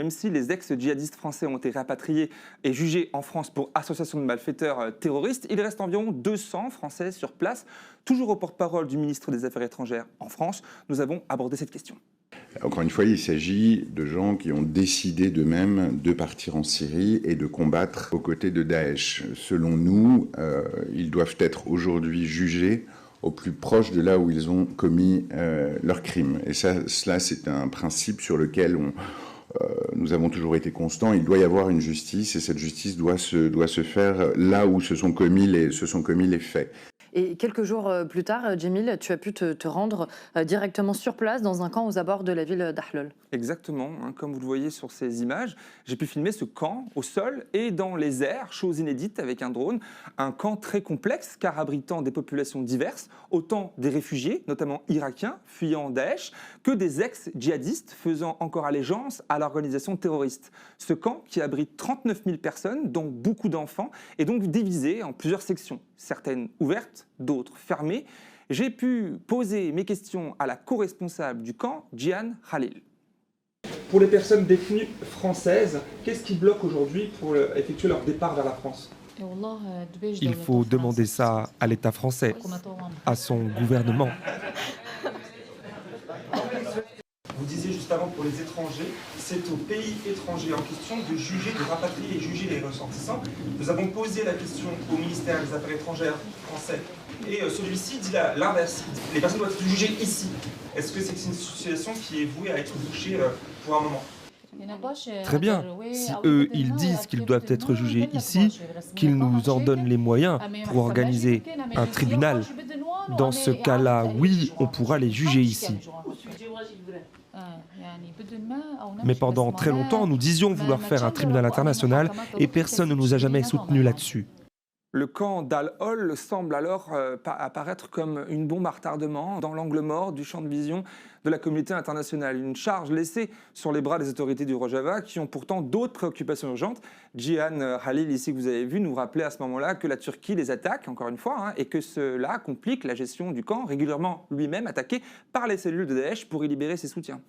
même si les ex-djihadistes français ont été rapatriés et jugés en France pour association de malfaiteurs terroristes, il reste environ 200 Français sur place. Toujours au porte-parole du ministre des Affaires étrangères en France, nous avons abordé cette question. Encore une fois, il s'agit de gens qui ont décidé d'eux-mêmes de partir en Syrie et de combattre aux côtés de Daesh. Selon nous, ils doivent être aujourd'hui jugés au plus proche de là où ils ont commis leurs crimes. Et cela, c'est un principe sur lequel nous avons toujours été constants. Il doit y avoir une justice et cette justice doit se faire là où se sont commis les faits. Et quelques jours plus tard, Djemil, tu as pu te rendre directement sur place dans un camp aux abords de la ville d'Ahlol. Exactement, comme vous le voyez sur ces images, j'ai pu filmer ce camp au sol et dans les airs, chose inédite avec un drone. Un camp très complexe car abritant des populations diverses, autant des réfugiés, notamment irakiens, fuyant Daesh, que des ex-djihadistes faisant encore allégeance à l'organisation terroriste. Ce camp, qui abrite 39 000 personnes, dont beaucoup d'enfants, est donc divisé en plusieurs sections, certaines ouvertes, d'autres fermées. J'ai pu poser mes questions à la co-responsable du camp, Jihan Khalil. Pour les personnes détenues françaises, qu'est-ce qui bloque aujourd'hui pour effectuer leur départ vers la France ? Il faut demander ça à l'État français, à son gouvernement. Vous disiez juste avant pour les étrangers, c'est au pays étranger en question de juger, de rapatrier et juger les ressortissants. Nous avons posé la question au ministère des Affaires étrangères français et celui-ci dit l'inverse. Les personnes doivent être jugées ici. Est-ce que c'est une situation qui est vouée à être bouchée pour un moment ? Très bien. Si eux, ils disent qu'ils doivent être jugés ici, qu'ils nous en donnent les moyens pour organiser un tribunal. Dans ce cas-là, oui, on pourra les juger ici. Mais pendant très longtemps, nous disions vouloir faire un tribunal international et personne ne nous a jamais soutenus là-dessus. Le camp d'Al-Hol semble alors apparaître comme une bombe à retardement dans l'angle mort du champ de vision de la communauté internationale. Une charge laissée sur les bras des autorités du Rojava qui ont pourtant d'autres préoccupations urgentes. Jihan Khalil, ici que vous avez vu, nous rappelait à ce moment-là que la Turquie les attaque, encore une fois, et que cela complique la gestion du camp, régulièrement lui-même attaqué par les cellules de Daesh pour y libérer ses soutiens.